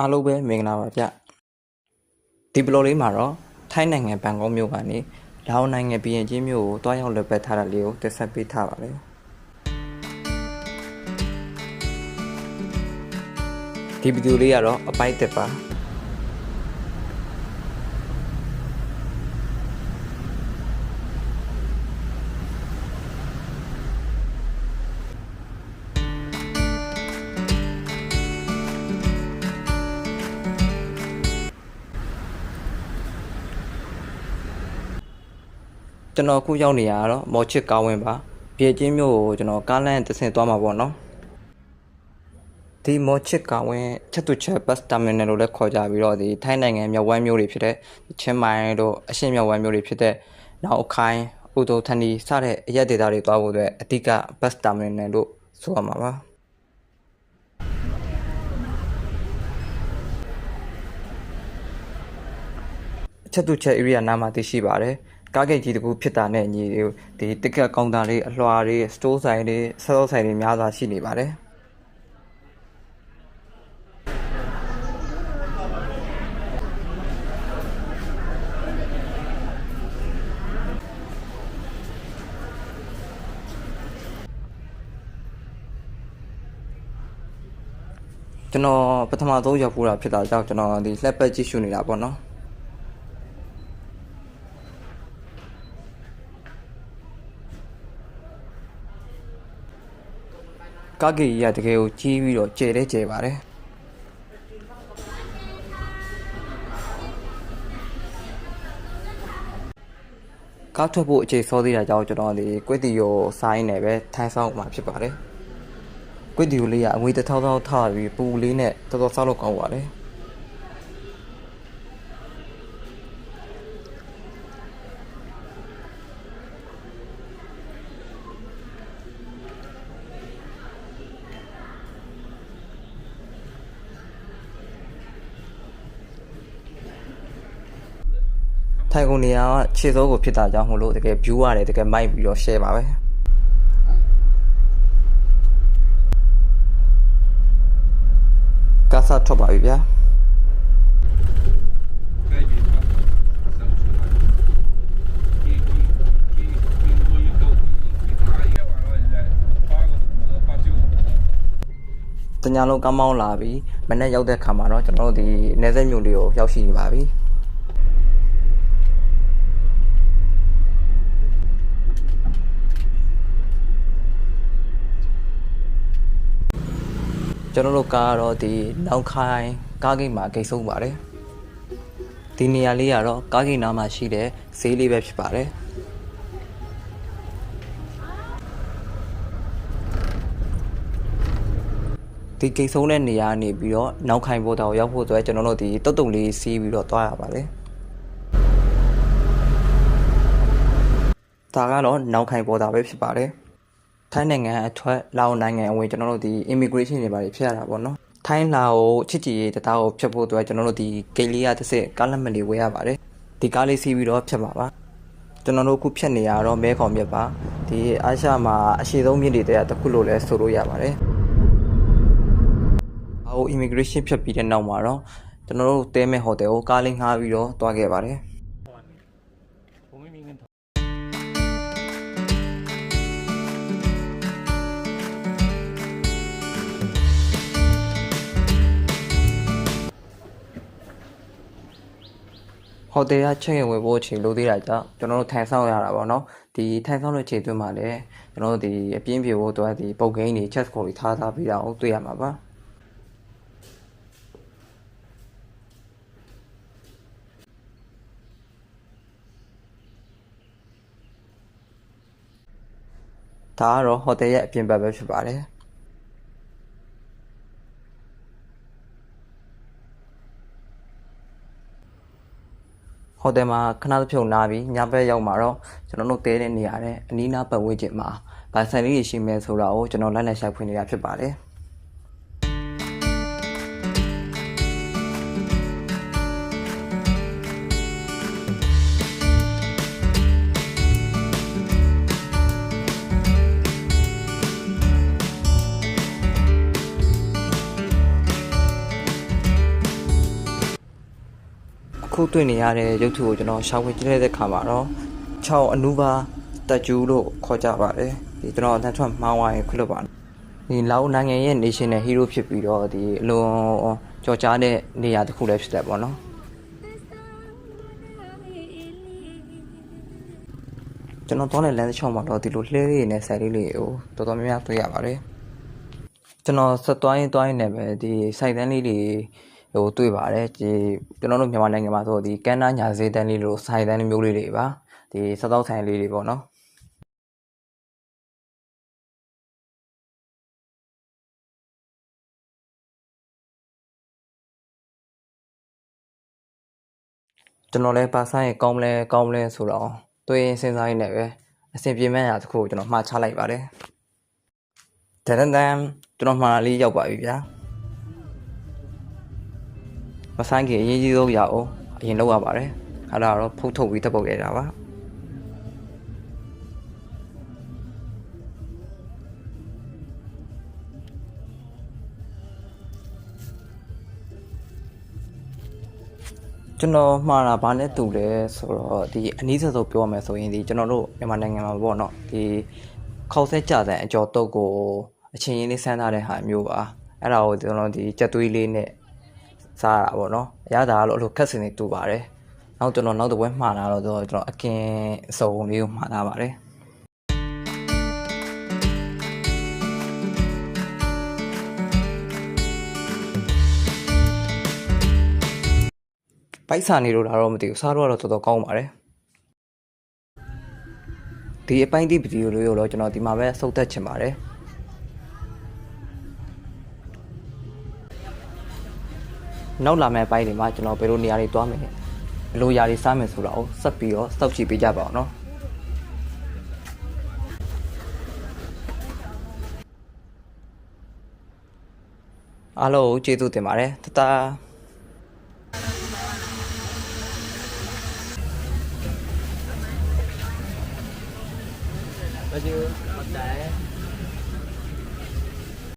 အားလုံးပဲမင်္ဂလာပါဗျဒီဘလော့လေးမှာတော့ထိုင်းနိုင်ငံဘန်ကောက်မြို့ကနေလာအိုနိုင်ငံဘီယန်ကျင်းမြို့ကိုတွားရောက်လက်ပတ်ထားတာလေးကိုတက်ဆက်ပေးထားပါမယ်ဒီဗီဒီယိုလေးကတော့အပိုက်တက်ပါကျွန်တော်အခုရောက်နေရတော့မော်ချစ်ကားဝင်းပါဘီယန်ကျင်းမြို့ကိုကျွန်တော်ကားလမ်းတစ်ဆင့်သွားမှာပေါ့နော်ဒီမော်ချစ်ကားဝင်းချက်တူချက်ဘတ်တာမီနယ်လို့လည်းခေါ်ကြပြီးတော့ဒီထိုင်းနိုင်ငံမြောက်ဝမ်းမြို့တွေဖြစ်တဲ့ချင်းမိုင်တို့အရှေ့မြောက်ဝမ်းမြို့တွေဖြစ်တဲ့နောက်အခိုင်ဥဒိုထန်ဒီစတဲ့အရက်ဒေတာတွေသွားဖို့အတွက်အဓိကဘတ်တာမီနယ်လို့ဆိုရမှာပါချက်တူချက် area နားမှာတည်ရှိပါတယ်ကားဂိတ်ကြီးတကူဖြစ်တာနဲ့ညီဒီတက်ကက်ကောင်တာလေးအလွှာလေးစတိုးဆိုင်လေးဆော့ဆိုင်လေးများစွာရှိနေပါတယ်ကျွန်တော်ပထမဆုံးရောက်ဖို့တာဖြစ်တာကြောင့်ကျွန်တော်ဒီလက်ပတ်ကြည့်ရှုနေတာပေါ့နော်ကားဂိတ်ကြီးကတကယ်ကိုကြီးပြီးတော့ကျယ်လဲကျယ်ပါတယ်ကားထွက်ဖို့အခြေစောသေးတာကြောင့်ကျွန်တော်ဒီကွက်တီကိုဆိုင်းနေပဲထိုင်းဆောင်မှာဖြစ်ပါတယ်ကွက်တီကိုလေးကအငွေတစ်ထောင်းထားပြီးပူလေးနဲ့တော်တော်စားလို့ကောင်းပါတယ်ထိုင်ကုန်နေရာကခြေစောကိုဖြစ်တာကြောင့်မို့လို့တကယ် view ရတယ်တကယ်မိုက်ပြီးတော့ share ပါပဲကားစားထွက်ပါပြီဗျာတညာလုံးကမောင်းလာပြီးမနေ့ရောက်တဲ့ခါမှာတော့ကျွန်တော်တို့ဒီနယ်စပ်မြို့လေးကိုရောက်ရှိနေပါပြီကျွန်တော်တို့ကားကတော့ဒီနောက်ခိုင်ကားဂိတ်မှာဂိတ်ဆုံးပါတယ်ဒီနေရာလေးကတော့ကားဂိတ်နားမှာရှိတဲ့ဈေးလေးပဲဖြစ်ပါတယ်ဒီဂိတ်ဆုံးတဲ့နေရာနေပြီးတော့နောက်ခိုင်ပေါ်တောင်ရောက်ဖို့အတွက်ကျွန်တော်တို့ဒီတုတ်တုံလေးစီးပြီးတော့သွားရပါတယ်ဒါကတော့နောက်ခိုင်ပေါ်တာပဲဖြစ်ပါတယ်ထိုင်းနိုင်ငံအထွက်လာအိုနိုင်ငံအဝင်ကျွန်တော်တို့ဒီ immigration တွေပါတယ်ဖြစ်ရတာပေါ့နော်ထိုင်းလာအိုချစ်ကြည်ရေးတံတားကိုဖြတ်ဖို့အတွက်ကျွန်တော်တို့ဒီဂိတ်လေးရတစ်စစ်ကားလက်မှတ်လေးဝယ်ရပါတယ်ဒီကားလေးစီးပြီးတော့ဖြတ်ပါပါကျွန်တော်တို့အခုဖြတ်နေရတော့မဲခေါင်မြစ်ပါဒီအာရှမှာအရှိဆုံးမြစ်တွေတည်းတစ်ခုလို့လည်းဆိုလို့ရပါတယ်အို immigration ဖြတ်ပြီးတဲ့နောက်မှာတော့ကျွန်တော်တို့တဲမဲ့ဟိုတယ်ကိုကားလေးငှားပြီးတော့တွားခဲ့ပါတယ်ဟိုတယ်ကချက်ရင်ဝင်ဖို့အချိန်လိုသေးတာကြောင့်ကျွန်တော်တို့ထိုင်ဆောင်ရတာပေါ့နော်ဒီထိုင်ဆောင်တဲ့ချိန်တွင်းမှာလည်းကျွန်တော်တို့ဒီအပြင်းပြေဖို့တော့ဒီပုတ်ကိန်းတွေ chest score တွေထားပြီးတော့တွေ့ရမှာပါဒါကတော့ဟိုတယ်ရဲ့အပြင်ဘက်ပဲဖြစ်ပါတယ်ဟိုတယ်မှာခဏတစ်ဖြုတ်နားပြီးညဘက်ရောက်မှာတော့ကျွန်တော်တို့တဲတဲ့နေရာနဲ့အနီးနားပတ်ဝန်းကျင်မှာဗိုင်ဆိုင်လေးရှိမယ်ဆိုတာကိုကျွန်တော်လိုက်လက်ရှာဖွင့်နေတာဖြစ်ပါတယ် ခုတွေ့နေရတဲ့ရုပ်ထုကိုကျွန်တော်ရှာဖွေကြည့်လိုက်တဲ့အခါမှာတော့6အနုဘာတက်ကျူလို့ခေါ်ကြပါတယ်ဒီကျွန်တော်အတန်းထွက်မှားဝိုင်းခွလို့ပါဒီလာအိုနိုင်ငံရဲ့ national hero ဖြစ်ပြီးတော့ဒီအလွန်ကြော်ကြားတဲ့နေရာတစ်ခုလည်းဖြစ်တယ်ပေါ့နော်ကျွန်တော်တောင်းတဲ့လမ်းတစ်ချောင်းမှာတော့ဒီလိုလှဲလေးတွေနဲ့ဆိုင်လေးတွေကိုတော်တော်များများတွေ့ရပါတယ်ကျွန်တော်ဆက်သွားရင်လည်းပဲဒီစိုက်တန်းလေးတွေဟိုတွေ့ပါတယ်ဒီကျွန်တော်တို့မြန်မာနိုင်ငံမှာဆိုဒီကန်းနာညာဈေးတန်းလေးလိုစိုက်တန်းမျိုးလေးတွေပါဒီစတောက်ဆိုင်လေးတွေပေါ့နော်ကျွန်တော်လည်းပါဆိုင်ကောင်းမလဲဆိုတော့တွေ့ရင်စဉ်းစားရင်းနဲ့ပဲအဆင်ပြေမဲ့အရာတစ်ခုကိုကျွန်တော်မှားချလိုက်ပါတယ်တန်ကျွန်တော်မှားလေးရောက်ပါပြီဗျာမဆိုင်ခင်အရင်ကြီးဆုံးရအောင်အရင်လောက်ရပါတယ်အဲ့ဒါတော့ဖုတ်ထုတ်ပြီးတက်ပုတ်ခဲ့တာပါကျွန်တော်မှားတာဘာနဲ့တူလဲဆိုတော့ဒီအနည်းဆုံးပြောရမယ်ဆိုရင်ဒီကျွန်တော်တို့မြန်မာနိုင်ငံမှာပေါ့နော်ဒီခေါက်ဆက်ကြတဲ့အကြော်တုပ်ကိုအချင်းရင်းလေးဆန်းထားတဲ့ဟာမျိုးပါအဲ့ဒါကိုကျွန်တော်ဒီကြက်သွေးလေးနဲ့စားရတာပေါ့နော်အရသာကတော့အဲ့လိုခက်စင်နေတူပါတယ်နောက်ကျွန်တော်နောက်တစ်ပွဲမှားတာတော့ကျွန်တော်အကင်အစုံလေးကိုမှားထားပါတယ်ပိုက်ဆာနေလို့လာတော့မသိဘူးစားတော့တော်တော်ကောင်းပါတယ်ဒီအပိုင်းဒီဗီဒီယိုလေးကိုတော့ကျွန်တော်ဒီမှာပဲဆုတ်သက်ချင်ပါတယ်နောက်လာမယ့်အပိုင်းတွေမှာကျွန်တော်ဘယ်လိုနေရာတွေတွားမယ်ဘယ်လိုຢာတွေစားမယ်ဆိုတာကိုဆက်ပြီးတော့စောင့်ကြည့်ပေးကြပါအောင်နော်အားလုံးကိုကျေးဇူးတင်ပါတယ်တတားThank you.